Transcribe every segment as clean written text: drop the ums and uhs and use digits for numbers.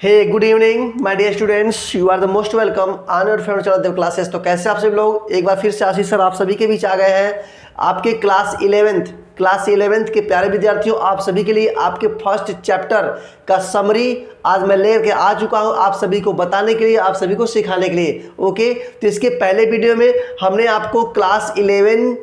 Hey, good evening, my dear students. You are the most welcome on your favorite channel Dev Classes। तो कैसे आप सभी लोग, एक बार फिर से आशीष सर आप सभी के बीच आ गए हैं। आपके क्लास 11th के प्यारे विद्यार्थियों, आप सभी के लिए आपके फर्स्ट चैप्टर का समरी आज मैं लेकर के आ चुका हूं, आप सभी को बताने के लिए, आप सभी को सिखाने के लिए। ओके, तो इसके पहले वीडियो में हमने आपको क्लास 11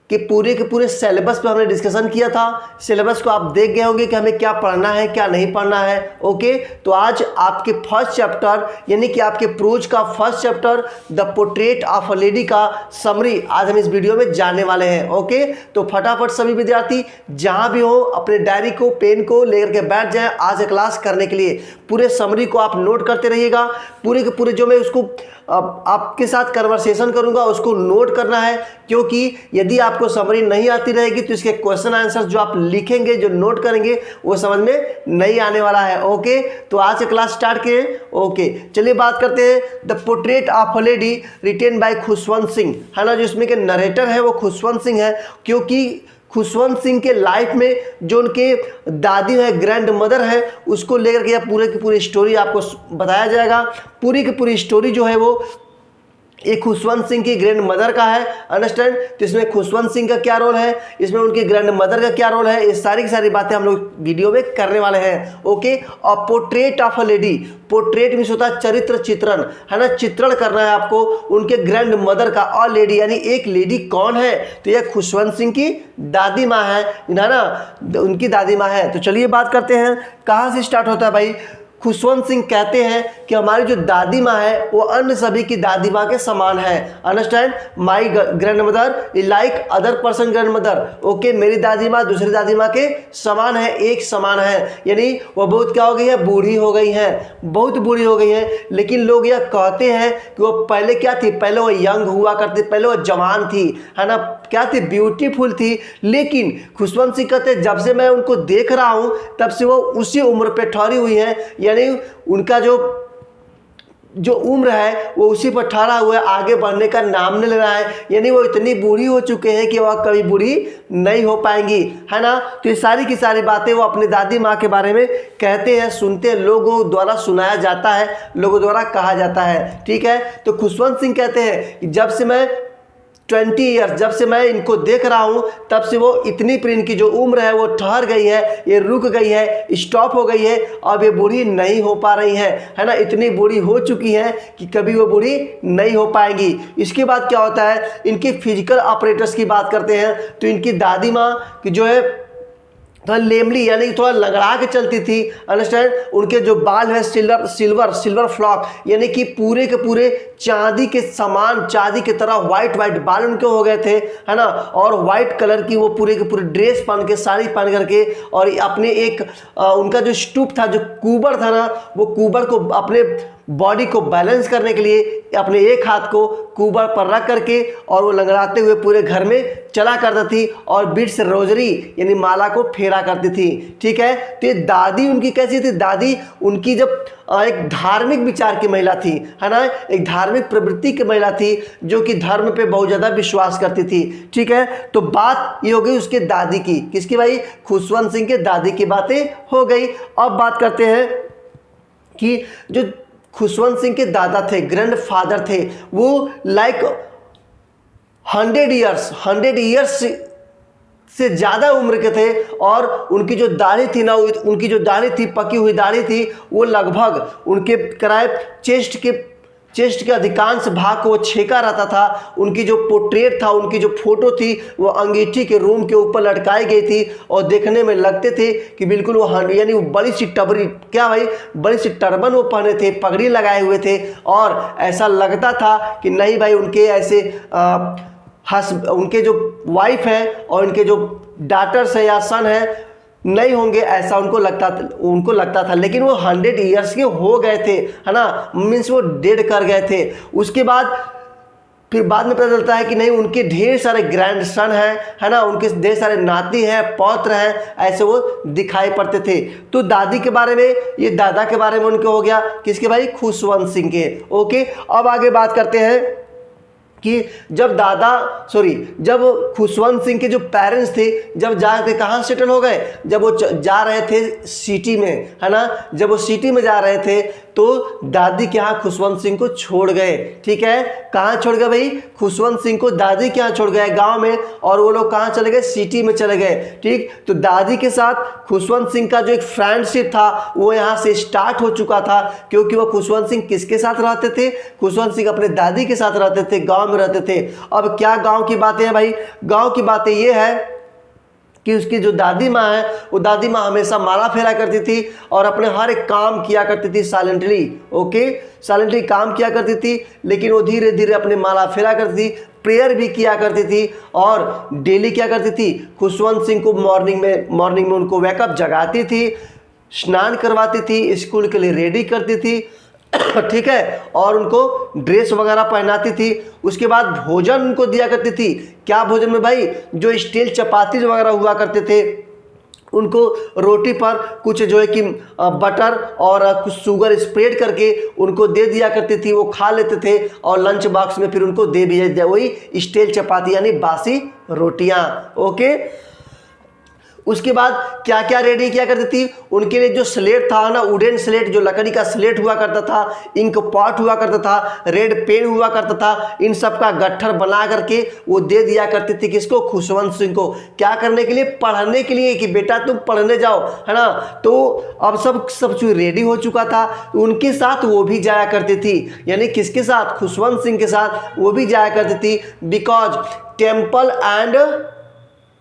कि के पूरे सिलेबस पे हमने डिस्कशन किया था। सिलेबस को आप देख गए होंगे कि हमें क्या पढ़ना है क्या नहीं पढ़ना है। ओके, तो आज आपके फर्स्ट चैप्टर यानी कि आपके प्रोज का first chapter the portrait of a lady का समरी आज हम इस वीडियो में जानने वाले हैं। ओके, तो फटाफट सभी विद्यार्थी जहां भी हो अपने डायरी को पेन को लेकर के बैठ जाएं आज क्लास करने के लिए। पूरे समरी को आप नोट करते रहिएगा, पूरे के पूरे जो मैं उसको आपके साथ कन्वर्सेशन करूंगा उसको नोट करना है, क्योंकि यदि आपको समरी नहीं आती रहेगी तो इसके क्वेश्चन आंसर जो आप लिखेंगे जो नोट करेंगे वो समझ में नहीं आने वाला है। ओके, तो आज से क्लास स्टार्ट करें। ओके, चलिए बात करते हैं the portrait of a lady written by Khushwant Singh, है ना। जो इसमें के नरेटर है वो खुशवंत सिंह है, क्योंकि खुशवंत सिंह के लाइफ में जो उनके दादी है ग्रैंड मदर है उसको लेकर के पूरे की पूरी स्टोरी आपको बताया जाएगा। पूरी की पूरी स्टोरी जो है वो ये खुशवंत सिंह की ग्रैंड मदर का है, अंडरस्टैंड। तो इसमें खुशवंत सिंह का क्या रोल है, इसमें उनकी ग्रैंड मदर का क्या रोल है, ये सारी की सारी बातें हम लोग वीडियो में करने वाले हैं। ओके, और portrait of a lady, portrait means होता है चरित्र चित्रण, है ना। चित्रण करना है आपको उनके ग्रैंड मदर का। और लेडी यानी एक लेडी कौन है, तो यह खुशवंत सिंह की दादी माँ है ना, उनकी दादी माँ है। तो चलिए बात करते हैं कहाँ से स्टार्ट होता है भाई। खुशवंत सिंह कहते हैं कि हमारी जो दादी माँ है वो अन्य सभी की दादी माँ के समान है, understand. My grand mother is like other person grand mother. Okay, मेरी दादी माँ दूसरी दादी माँ के समान है, एक समान है, यानी वो बहुत क्या हो गई है, बूढ़ी हो गई है, बहुत बूढ़ी हो गई है। लेकिन लोग यह कहते हैं कि वो पहले क्या थी, पहले वो यंग हुआ करती, पहले वो जवान थी, है ना, क्या थी, ब्यूटीफुल थी। लेकिन खुशवंत सिंह कहते जब से मैं उनको देख रहा हूँ तब से वो उसी उम्र पे ठहरी हुई है, यानी उनका जो उम्र है वो उसी पर ठहरा हुआ है, आगे बढ़ने का नाम नहीं ले रहा है। यानी वो इतनी बूढ़ी हो चुके हैं कि वह कभी बूढ़ी नहीं हो पाएंगी, है ना। तो ये सारी की सारी बातें वो अपनी दादी माँ के बारे में कहते हैं, सुनते हैं, लोगों द्वारा सुनाया जाता है, लोगों द्वारा कहा जाता है। ठीक है, तो खुशवंत सिंह कहते हैं कि जब से मैं 20 ईयर्स जब से मैं इनको देख रहा हूँ तब से वो इतनी पर इनकी जो उम्र है वो ठहर गई है, ये रुक गई है, स्टॉप हो गई है, अब ये बूढ़ी नहीं हो पा रही है ना। इतनी बूढ़ी हो चुकी है कि कभी वो बूढ़ी नहीं हो पाएंगी। इसके बाद क्या होता है, इनकी फिजिकल ऑपरेटर्स की बात करते हैं तो इनकी दादी माँ की जो है थोड़ा लेमली यानी थोड़ा लगड़ा के चलती थी, अंडरस्टैंड। उनके जो बाल है सिल्वर फ्लॉक यानी कि पूरे के पूरे चांदी के समान, चांदी की तरह वाइट बाल उनके हो गए थे, है ना। और वाइट कलर की वो पूरे के पूरे ड्रेस पहन के, साड़ी पहन करके, और अपने एक उनका जो स्टूप था, जो कुबर था ना, वो कुबर को अपने बॉडी को बैलेंस करने के लिए अपने एक हाथ को कुबर पर रख करके और वो लंगड़ाते हुए पूरे घर में चला करती थी और बीट्स रोजरी यानी माला को फेरा करती थी। ठीक है, तो ये दादी उनकी कैसी थी, दादी उनकी जब एक धार्मिक विचार की महिला थी, है ना, एक धार्मिक प्रवृत्ति की महिला थी जो कि धर्म पे बहुत ज़्यादा विश्वास करती थी। ठीक है, तो बात ये हो गई उसके दादी की, किसकी भाई, खुशवंत सिंह के दादी की बातें हो गई। अब बात करते हैं कि जो खुशवंत सिंह के दादा थे, ग्रैंड फादर थे, वो लाइक 100 ईयर्स से ज़्यादा उम्र के थे। और उनकी जो दाढ़ी थी ना, उनकी जो दाढ़ी थी, पकी हुई दाढ़ी थी, वो लगभग उनके कराए चेस्ट के अधिकांश भाग को वो छेका रहता था। उनकी जो पोर्ट्रेट था, उनकी जो फोटो थी वो अंगीठी के रूम के ऊपर लटकाई गई थी और देखने में लगते थे कि बिल्कुल वो यानी वो बड़ी सी टबरी, क्या भाई, बड़ी सी टर्बन वो पहने थे, पगड़ी लगाए हुए थे, और ऐसा लगता था कि नहीं भाई उनके ऐसे उनके जो वाइफ है और उनके जो डॉटर्स है या सन है नहीं होंगे, ऐसा उनको लगता था। लेकिन वो 100 ईयर्स के हो गए थे, है ना, मीन्स वो डेड कर गए थे। उसके बाद फिर बाद में पता चलता है कि नहीं, उनके ढेर सारे ग्रैंड सन हैं, है ना, उनके ढेर सारे नाती हैं, पौत्र हैं, ऐसे वो दिखाई पड़ते थे। तो दादी के बारे में, ये दादा के बारे में उनके हो गया, किसके भाई, खुशवंत सिंह के। ओके, अब आगे बात करते हैं कि जब खुशवंत सिंह के जो पेरेंट्स थे जब जाके कहाँ सेटल हो गए, जब वो जा रहे थे सिटी में, है ना, जब वो सिटी में जा रहे थे तो दादी के यहाँ खुशवंत सिंह को छोड़ गए। ठीक है, कहाँ छोड़ गए भाई? खुशवंत सिंह को दादी के यहाँ छोड़ गए गांव में, और वो लोग कहाँ चले गए? सिटी में चले गए। ठीक, तो दादी के साथ खुशवंत सिंह का जो एक फ्रेंडशिप था वो यहाँ से स्टार्ट हो चुका था, क्योंकि वो खुशवंत सिंह किसके साथ रहते थे? खुशवंत सिंह अपने दादी के साथ रहते थे, गाँव में रहते थे। अब क्या गाँव की बातें हैं भाई? गाँव की बातें ये है कि उसकी जो दादी माँ है वो दादी माँ हमेशा माला फेरा करती थी और अपने हर एक काम किया करती थी साइलेंटली। ओके, साइलेंटली काम किया करती थी, लेकिन वो धीरे धीरे अपने माला फेरा करती थी, प्रेयर भी किया करती थी, और डेली क्या करती थी? खुशवंत सिंह को मॉर्निंग में उनको वेकअप जगाती थी, स्नान करवाती थी, स्कूल के लिए रेडी करती थी। ठीक है, और उनको ड्रेस वगैरह पहनाती थी। उसके बाद भोजन उनको दिया करती थी। क्या भोजन में भाई? जो स्टील चपाती वगैरह हुआ करते थे, उनको रोटी पर कुछ जो है कि बटर और कुछ शुगर स्प्रेड करके उनको दे दिया करती थी, वो खा लेते थे, और लंच बॉक्स में फिर उनको दे दिया, वही स्टील चपाती यानी बासी रोटियां। ओके, उसके बाद क्या क्या रेडी किया करती थी? उनके लिए जो स्लेट था ना, वुडन स्लेट, जो लकड़ी का स्लेट हुआ करता था, इंक पॉट हुआ करता था, रेड पेन हुआ करता था, इन सब का गट्ठर बना करके वो दे दिया करती थी। किसको? खुशवंत सिंह को। क्या करने के लिए? पढ़ने के लिए, कि बेटा तुम पढ़ने जाओ, है ना। तो अब सब चीज रेडी हो चुका था, उनके साथ वो भी जाया करती थी, यानी किसके साथ? खुशवंत सिंह के साथ वो भी जाया करती थी। बिकॉज टेम्पल एंड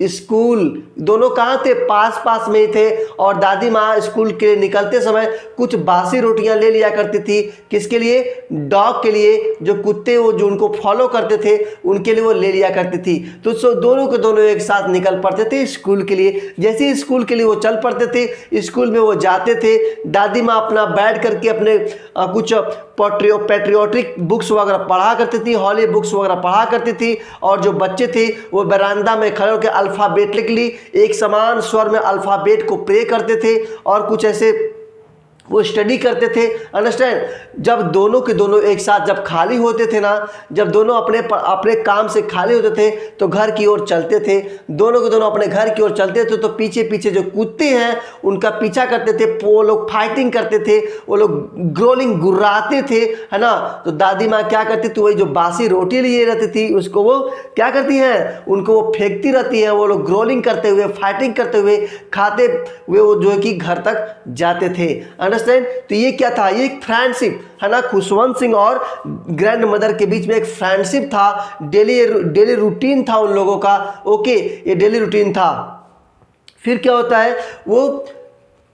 स्कूल दोनों कहाँ थे? पास पास में ही थे, और दादी माँ स्कूल के लिए निकलते समय कुछ बासी रोटियां ले लिया करती थी। किसके लिए? डॉग के लिए, जो कुत्ते वो जो उनको फॉलो करते थे उनके लिए वो ले लिया करती थी। तो दोनों के दोनों एक साथ निकल पड़ते थे स्कूल के लिए। जैसे ही स्कूल के लिए वो चल पड़ते थे, स्कूल में वो जाते थे, दादी माँ अपना बैठ करके अपने कुछ पैट्रियोटिक बुक्स वगैरह पढ़ा करती थी, हॉली बुक्स वगैरह पढ़ा करती थी, और जो बच्चे थे वो बरामदा में खड़े होकर अल्फ़ाबेट लिख ली, एक समान स्वर में अल्फ़ाबेट को प्रे करते थे, और कुछ ऐसे वो स्टडी करते थे। अंडरस्टैंड? जब दोनों के दोनों एक साथ जब खाली होते थे ना, जब दोनों अपने काम से खाली होते थे तो घर की ओर चलते थे, दोनों के दोनों अपने घर की ओर चलते थे, तो पीछे पीछे जो कुत्ते हैं उनका पीछा करते थे, वो लोग फाइटिंग करते थे, वो लोग ग्रोलिंग गुर्राते थे, है ना। तो दादी माँ क्या करती थी? वही जो बासी रोटी लिए रहती थी उसको वो क्या करती हैं? उनको वो फेंकती रहती है, वो लोग ग्रोलिंग करते हुए, फाइटिंग करते हुए, खाते हुए वो जो है कि घर तक जाते थे। तो ये क्या था? ये एक फ्रेंडशिप, है ना, खुशवंत सिंह और ग्रैंड मदर के बीच में एक फ्रेंडशिप था, डेली रूटीन था उन लोगों का। ओके, ये डेली रूटीन था। फिर क्या होता है? वो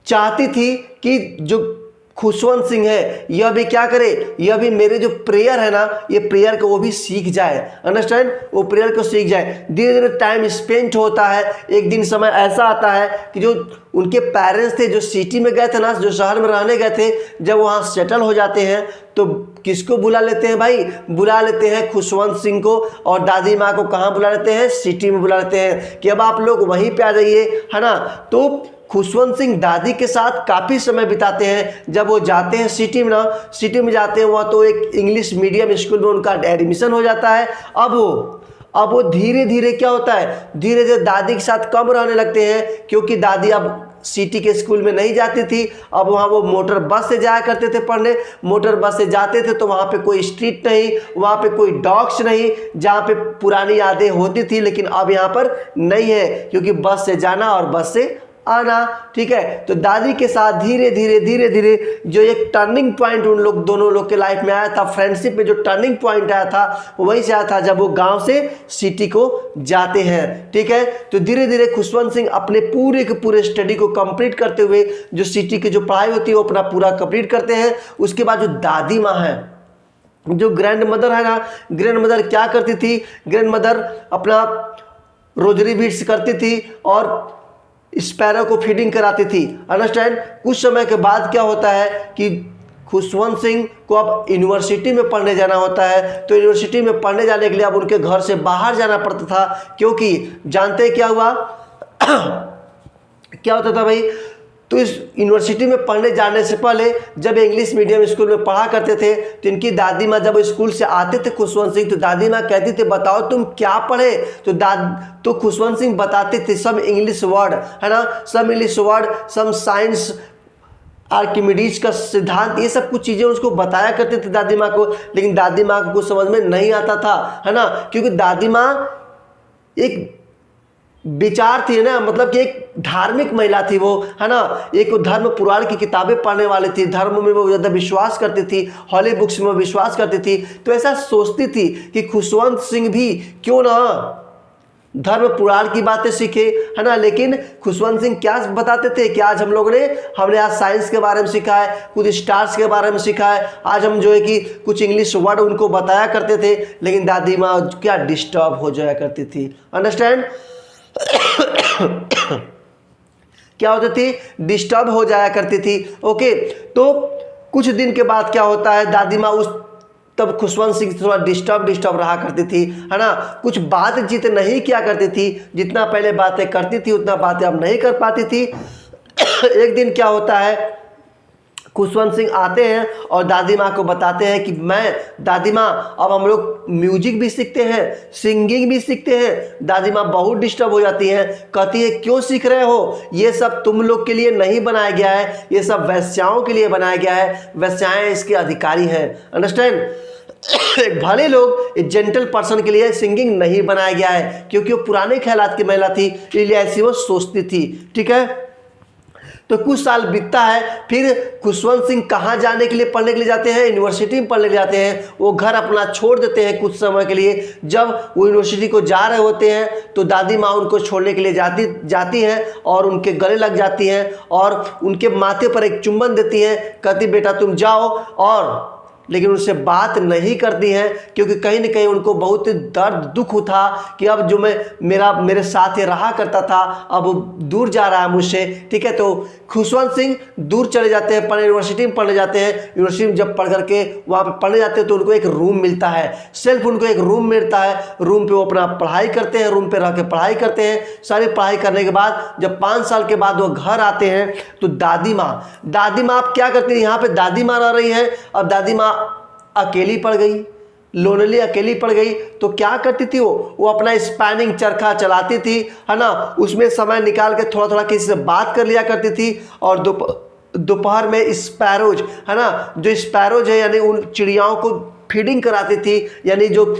चाहती थी कि जो खुशवंत सिंह है यह भी क्या करे? यह भी मेरे जो प्रेयर है ना, ये प्रेयर को वो भी सीख जाए। अंडरस्टैंड? वो प्रेयर को सीख जाए। धीरे धीरे टाइम स्पेंड होता है। एक दिन समय ऐसा आता है कि जो उनके पेरेंट्स थे, जो सिटी में गए थे ना, जो शहर में रहने गए थे, जब वहाँ सेटल हो जाते हैं तो किसको बुला लेते हैं भाई? बुला लेते हैं खुशवंत सिंह को, और दादी माँ को कहाँ बुला लेते हैं? सिटी में बुला लेते हैं कि अब आप लोग वहीं पे आ जाइए, है ना। तो खुशवंत सिंह दादी के साथ काफ़ी समय बिताते हैं। जब वो जाते हैं सिटी में ना, सिटी में जाते हैं वहाँ तो एक इंग्लिश मीडियम स्कूल में उनका एडमिशन हो जाता है। अब वो धीरे धीरे क्या होता है? धीरे धीरे दादी के साथ कम रहने लगते हैं, क्योंकि दादी अब सिटी के स्कूल में नहीं जाती थी। अब वहाँ वो मोटर बस से जाया करते थे पढ़ने। मोटर बस से जाते थे तो वहाँ पे कोई स्ट्रीट नहीं, वहाँ पे कोई डॉग्स नहीं, जहाँ पे पुरानी यादें होती थी, लेकिन अब यहाँ पर नहीं है, क्योंकि बस से जाना और बस से आना। ठीक है, तो दादी के साथ धीरे धीरे जो एक टर्निंग पॉइंट उन लोग दोनों लोग के लाइफ में आया था, फ्रेंडशिप में जो टर्निंग पॉइंट आया था वो वहीं से आया था जब वो गांव से सिटी को जाते हैं। ठीक है, तो धीरे धीरे खुशवंत सिंह अपने पूरे के पूरे स्टडी को कंप्लीट करते हुए, जो सिटी की जो पढ़ाई होती है वो अपना पूरा कंप्लीट करते हैं। उसके बाद जो दादी माँ है, जो ग्रैंड मदर है ना, ग्रैंड मदर क्या करती थी? ग्रैंड मदर अपना रोजरी बीट्स करती थी और स्पैरो को फीडिंग कराती थी। अंडरस्टैंड? कुछ समय के बाद क्या होता है कि खुशवंत सिंह को अब यूनिवर्सिटी में पढ़ने जाना होता है। तो यूनिवर्सिटी में पढ़ने जाने के लिए अब उनके घर से बाहर जाना पड़ता था, क्योंकि जानते हैं क्या हुआ? क्या होता था भाई? तो इस यूनिवर्सिटी में पढ़ने जाने से पहले जब इंग्लिश मीडियम स्कूल में पढ़ा करते थे तो इनकी दादी माँ जब स्कूल से आते थे खुशवंत सिंह, तो दादी माँ कहती थी बताओ तुम क्या पढ़े, तो खुशवंत सिंह बताते थे सब इंग्लिश वर्ड, है ना, सब इंग्लिश वर्ड, सब साइंस, आर्किमिडीज का सिद्धांत, ये सब कुछ चीज़ें उसको बताया करते थे दादी माँ को। लेकिन दादी माँ को कुछ समझ में नहीं आता था, है ना, क्योंकि दादी माँ एक विचार थी ना, मतलब कि एक धार्मिक महिला थी वो, है ना, एक धर्म पुराण की किताबें पढ़ने वाली थी, धर्म में वो ज़्यादा विश्वास करती थी, हॉली बुक्स में विश्वास करती थी। तो ऐसा सोचती थी कि खुशवंत सिंह भी क्यों ना धर्म पुराण की बातें सीखे, है ना। लेकिन खुशवंत सिंह क्या बताते थे कि आज हमने आज साइंस के बारे में सीखा है, कुछ स्टार्स के बारे में सीखा है, आज हम जो है कि कुछ इंग्लिश वर्ड उनको बताया करते थे। लेकिन दादी माँ क्या डिस्टर्ब हो जाया करती थी, अंडरस्टैंड क्या होती थी, डिस्टर्ब हो जाया करती थी। ओके, तो कुछ दिन के बाद क्या होता है, दादी माँ तब खुशवंत सिंह थोड़ा डिस्टर्ब रहा करती थी, है ना, कुछ बातचीत नहीं किया करती थी, जितना पहले बातें करती थी उतना बातें अब नहीं कर पाती थी। एक दिन क्या होता है, खुशवंत सिंह आते हैं और दादी माँ को बताते हैं कि दादी माँ अब हम लोग म्यूजिक भी सीखते हैं, सिंगिंग भी सीखते हैं। दादी माँ बहुत डिस्टर्ब हो जाती हैं, कहती है क्यों सीख रहे हो, ये सब तुम लोग के लिए नहीं बनाया गया है, ये सब वैश्याओं के लिए बनाया गया है, वैश्याएं इसके अधिकारी हैं, अंडरस्टैंड। एक भले लोग, एक जेंटल पर्सन के लिए सिंगिंग नहीं बनाया गया है, क्योंकि वो पुराने ख्यालात की महिला थी, इसलिए ऐसी वो सोचती थी, ठीक है। तो कुछ साल बीतता है, फिर खुशवंत सिंह कहाँ जाने के लिए, पढ़ने के लिए जाते हैं, यूनिवर्सिटी में पढ़ने के लिए जाते हैं। वो घर अपना छोड़ देते हैं कुछ समय के लिए। जब वो यूनिवर्सिटी को जा रहे होते हैं तो दादी माँ उनको छोड़ने के लिए जाती हैं और उनके गले लग जाती हैं और उनके माथे पर एक चुंबन देती हैं, कहती बेटा तुम जाओ, और लेकिन उनसे बात नहीं करती हैं, क्योंकि कहीं ना कहीं उनको बहुत दर्द दुख था कि अब जो मेरे साथ ये रहा करता था अब दूर जा रहा है मुझसे, ठीक है। तो खुशवंत सिंह दूर चले जाते हैं, यूनिवर्सिटी में पढ़ने जाते हैं। यूनिवर्सिटी में जब पढ़ करके वहाँ पे पढ़ने जाते हैं तो उनको एक रूम मिलता है, उनको एक रूम मिलता है। रूम पे वो अपना पढ़ाई करते हैं, रूम पे रह के पढ़ाई करते हैं। सारी पढ़ाई करने के बाद जब 5 साल के बाद वो घर आते हैं तो दादी माँ आप क्या करती है, यहाँ पे दादी माँ रह रही है। अब दादी माँ अकेली पड़ गई, लोनली अकेली पड़ गई, तो क्या करती थी वो अपना स्पैनिंग चरखा चलाती थी, है ना, उसमें समय निकाल के थोड़ा थोड़ा किसी से बात कर लिया करती थी। और दोपहर में स्पैरोज, है ना, जो स्पैरोज है यानी उन चिड़ियाओं को फीडिंग कराती थी, यानी जो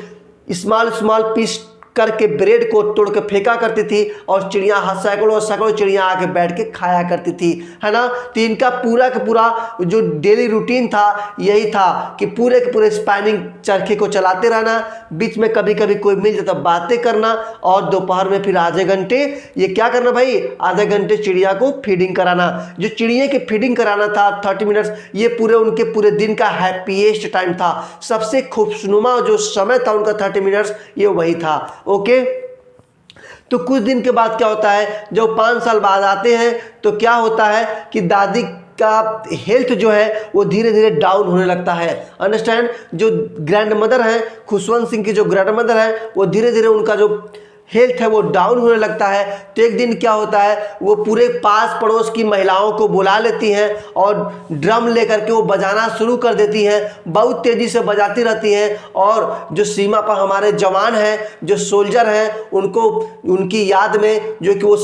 स्मॉल पीस करके ब्रेड को तोड़ के फेंका करती थी और चिड़िया सैकड़ों चिड़िया आके बैठ के खाया करती थी, है ना। तो इनका पूरा का पूरा जो डेली रूटीन था यही था कि पूरे के पूरे स्पैनिंग चरखे को चलाते रहना, बीच में कभी कभी कोई मिल जाता बातें करना, और दोपहर में फिर आधे घंटे ये क्या करना भाई, आधे घंटे चिड़िया को फीडिंग कराना। जो चिड़िया की फीडिंग कराना था 30 मिनट्स, ये उनके पूरे दिन का हैप्पीएस्ट टाइम था, सबसे खूबसूरमा जो समय था उनका 30 मिनट्स, ये वही था। ओके, तो कुछ दिन के बाद क्या होता है, जब 5 साल बाद आते हैं तो क्या होता है कि दादी का हेल्थ जो है वो धीरे धीरे डाउन होने लगता है, अंडरस्टैंड। जो ग्रैंड मदर है, खुशवंत सिंह की जो ग्रैंड मदर है, वो धीरे धीरे उनका जो हेल्थ है वो डाउन होने लगता है। तो एक दिन क्या होता है, वो पूरे पास पड़ोस की महिलाओं को बुला लेती हैं और ड्रम लेकर के वो बजाना शुरू कर देती हैं, बहुत तेज़ी से बजाती रहती हैं। और जो सीमा पर हमारे जवान हैं, जो सोल्जर हैं, उनको उनकी याद में जो कि वो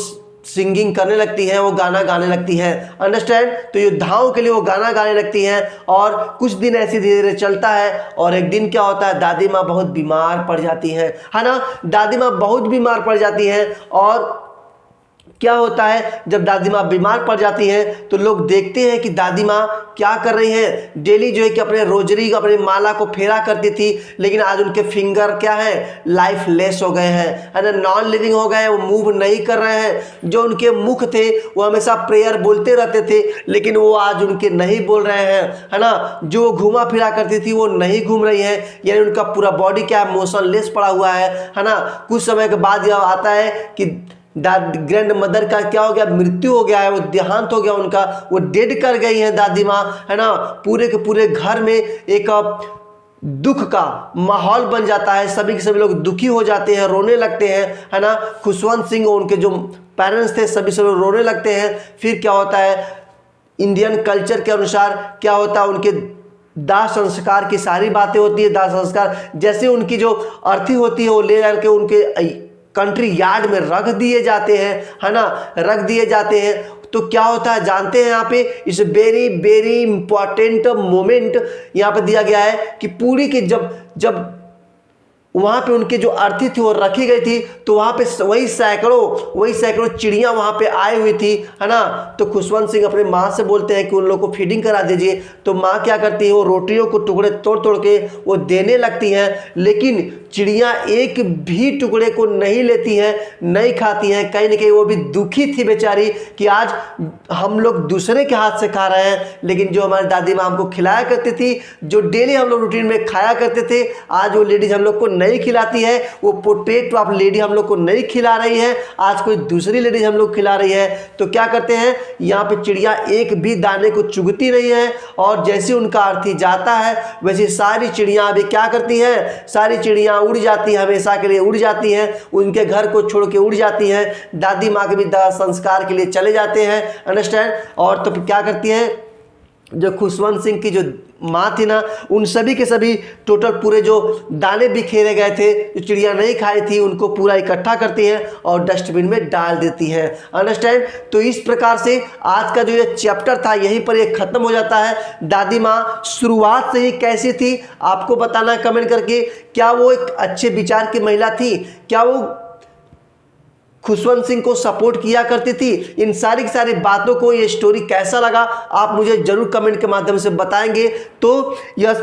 सिंगिंग करने लगती हैं, वो गाना गाने लगती हैं, अंडरस्टैंड। तो योद्धाओं के लिए वो गाना गाने लगती हैं और कुछ दिन ऐसे धीरे धीरे चलता है। और एक दिन क्या होता है, दादी माँ बहुत बीमार पड़ जाती हैं, है ना, दादी माँ बहुत बीमार पड़ जाती हैं। और क्या होता है, जब दादी माँ बीमार पड़ जाती हैं तो लोग देखते हैं कि दादी माँ क्या कर रही हैं। डेली जो है कि अपने रोजरी अपनी माला को फेरा करती थी, लेकिन आज उनके फिंगर क्या है, लाइफलेस हो गए हैं, है ना, नॉन लिविंग हो गए हैं, वो मूव नहीं कर रहे हैं। जो उनके मुख थे वो हमेशा प्रेयर बोलते रहते थे, लेकिन वो आज उनके नहीं बोल रहे हैं, है ना। जो घूमा फिरा करती थी वो नहीं घूम रही है, यानी उनका पूरा बॉडी क्या है, मोशनलेस पड़ा हुआ है ना। कुछ समय के बाद यह आता है कि ग्रैंड मदर का क्या हो गया, मृत्यु हो गया है, वो देहांत हो गया उनका, वो डेड कर गई हैं दादी माँ, है ना। पूरे के पूरे घर में एक दुख का माहौल बन जाता है, सभी के सभी लोग दुखी हो जाते हैं, रोने लगते हैं, है ना। खुशवंत सिंह और उनके जो पेरेंट्स थे सभी सब रोने लगते हैं। फिर क्या होता है, इंडियन कल्चर के अनुसार क्या होता है, उनके दाह संस्कार की सारी बातें होती है। दाह संस्कार जैसे उनकी जो अर्थी होती है वो ले करके उनके कंट्री यार्ड में रख दिए जाते हैं, है ना, रख दिए जाते हैं। तो क्या होता है जानते हैं, यहाँ पे इस वेरी वेरी इंपॉर्टेंट मोमेंट यहाँ पे दिया गया है कि पूरी की जब वहाँ पे उनके जो अर्थी थी वो रखी गई थी, तो वहाँ पे वही सैकड़ों चिड़िया वहाँ पे आई हुई थी, है ना। तो खुशवंत सिंह अपने माँ से बोलते हैं कि उन लोगों को फीडिंग करा दीजिए। तो माँ क्या करती है, वो रोटियों को टुकड़े तोड़ तोड़ के वो देने लगती हैं, लेकिन चिड़िया एक भी टुकड़े को नहीं लेती हैं, नहीं खाती हैं। कहीं ना कहीं वो भी दुखी थी बेचारी कि आज हम लोग दूसरे के हाथ से खा रहे हैं, लेकिन जो हमारी दादी माँ हमको खिलाया करती थी, जो डेली हम लोग रूटीन में खाया करते थे, आज वो लेडीज हम लोग को नहीं खिलाती है। वो पोटैटो आप लेडी हम लोग को नहीं खिला रही है, आज कोई दूसरी लेडीज हम लोग खिला रही है। तो क्या करते हैं, यहाँ पे चिड़िया एक भी दाने को चुगती नहीं है, और जैसे उनका अर्थी जाता है वैसे सारी चिड़िया अभी क्या करती हैं, सारी चिड़िया उड़ जाती है, हमेशा के लिए उड़ जाती हैं, उनके घर को छोड़ के उड़ जाती हैं, दादी माँ के भी दाह संस्कार के लिए चले जाते हैं, अंडरस्टैंड। और तो क्या करती हैं, जो खुशवंत सिंह की जो माँ थी ना, उन सभी के सभी टोटल पूरे जो दाने बिखेरे गए थे, जो चिड़िया नहीं खाई थी, उनको पूरा इकट्ठा करती हैं और डस्टबिन में डाल देती हैं, अंडरस्टैंड। तो इस प्रकार से आज का जो ये चैप्टर था यहीं पर ये खत्म हो जाता है। दादी माँ शुरुआत से ही कैसी थी आपको बताना कमेंट करके। क्या वो एक अच्छे विचार की महिला थी, क्या वो खुशवंत सिंह को सपोर्ट किया करती थी, इन सारी की सारी बातों को ये स्टोरी कैसा लगा आप मुझे जरूर कमेंट के माध्यम से बताएंगे। तो यह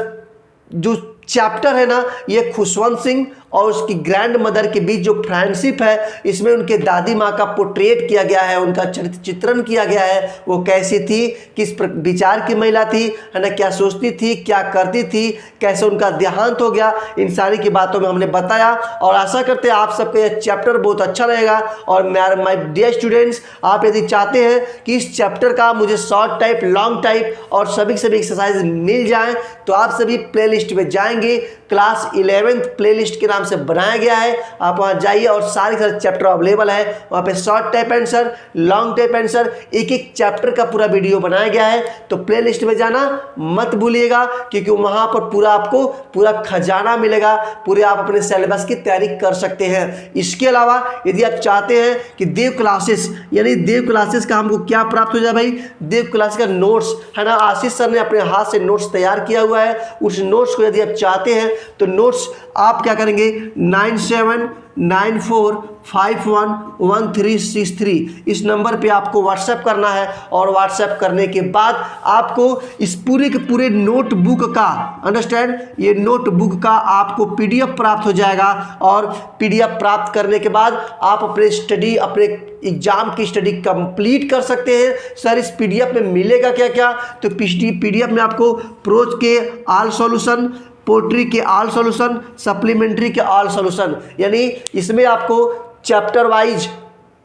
जो चैप्टर है ना, ये खुशवंत सिंह और उसकी ग्रैंड मदर के बीच जो फ्रेंडशिप है, इसमें उनके दादी माँ का पोर्ट्रेट किया गया है, उनका चित्रण किया गया है, वो कैसी थी, किस विचार की महिला थी, है ना, क्या सोचती थी, क्या करती थी, कैसे उनका देहांत हो गया, इन सारी की बातों में हमने बताया। और आशा करते हैं आप सबको यह चैप्टर बहुत अच्छा रहेगा। और माय डियर स्टूडेंट्स, आप यदि चाहते हैं कि इस चैप्टर का मुझे शॉर्ट टाइप, लॉन्ग टाइप और सभी एक्सरसाइज मिल जाएँ, तो आप सभी प्ले लिस्ट में जाएंगे। क्लास 11th प्ले लिस्ट के नाम से बनाया गया है, आप वहां जाइए और सारे चैप्टर अवेलेबल है। वहां पे short type answer, long type answer, एक एक चैप्टर का पूरा वीडियो बनाया गया है। तो प्ले लिस्ट में जाना मत भूलिएगा, क्योंकि वहां पर पूरा आपको पूरा खजाना मिलेगा, पूरे आप अपने सिलेबस की तैयारी कर सकते हैं। इसके अलावा यदि आप चाहते हैं कि देव क्लासेस, यानी देव क्लासेस का हमको क्या प्राप्त हो जाए भाई, देव क्लास का नोट्स, है ना, आशीष सर ने अपने हाथ से नोट्स तैयार किया हुआ है। उस नोट्स को यदि आप चाहते हैं तो नोट्स आप क्या करेंगे, 9794511363 इस नंबर पे आपको व्हाट्सएप करना है। और व्हाट्सएप करने के बाद आपको इस पूरे के पूरे नोटबुक का, अंडरस्टैंड, ये नोटबुक का आपको पीडीएफ प्राप्त हो जाएगा। और पीडीएफ प्राप्त करने के बाद आप अपने स्टडी, अपने एग्जाम की स्टडी कंप्लीट कर सकते हैं। सर इस पीडीएफ में मिलेगा क्या क्या, तो पीडीएफ में आपको प्रोज के ऑल सॉल्यूशन, पोट्री के ऑल सॉल्यूशन, सप्लीमेंट्री के ऑल सॉल्यूशन, यानी इसमें आपको chapter wise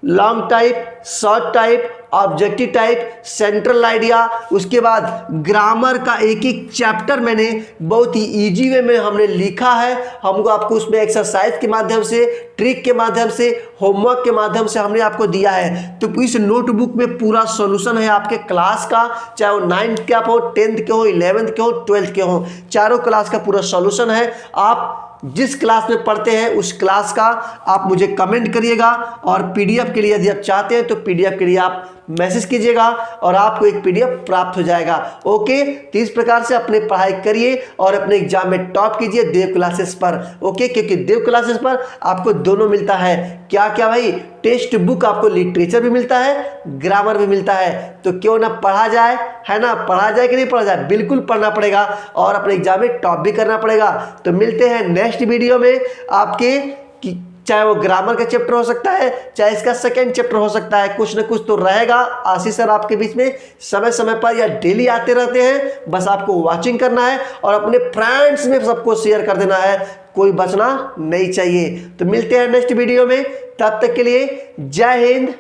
long type, short type, objective type, central idea, उसके बाद ग्रामर का एक एक चैप्टर मैंने बहुत ही इजी वे में हमने लिखा है। हमको आपको उसमें एक्सरसाइज के माध्यम से, ट्रिक के माध्यम से, होमवर्क के माध्यम से हमने आपको दिया है। तो इस नोटबुक में पूरा सॉल्यूशन है आपके क्लास का, चाहे वो 9th के आप हो, 10th के हो, 11th के हो, 12th के हो, चारों क्लास का पूरा सॉल्यूशन है। आप जिस क्लास में पढ़ते हैं उस क्लास का आप मुझे कमेंट करिएगा। और पीडीएफ के लिए यदि आप चाहते हैं तो पीडीएफ के लिए आप मैसेज कीजिएगा और आपको एक पीडीएफ प्राप्त हो जाएगा। ओके, तो इस प्रकार से अपने पढ़ाई करिए और अपने एग्जाम में टॉप कीजिए देव क्लासेस पर। ओके, क्योंकि देव क्लासेस पर आपको दोनों मिलता है। क्या क्या भाई, टेक्स्ट बुक आपको लिटरेचर भी मिलता है, ग्रामर भी मिलता है। तो क्यों ना पढ़ा जाए, है ना, पढ़ा जाए कि नहीं पढ़ा जाए, बिल्कुल पढ़ना पड़ेगा और अपने एग्जाम में टॉप भी करना पड़ेगा। तो मिलते हैं नेक्स्ट वीडियो में आपके, चाहे वो ग्रामर का चैप्टर हो सकता है, चाहे इसका सेकंड चैप्टर हो सकता है, कुछ ना कुछ तो रहेगा। आशीष सर आपके बीच में समय समय पर या डेली आते रहते हैं, बस आपको वॉचिंग करना है और अपने फ्रेंड्स में सबको शेयर कर देना है, कोई बचना नहीं चाहिए। तो मिलते हैं नेक्स्ट वीडियो में, तब तक के लिए जय हिंद,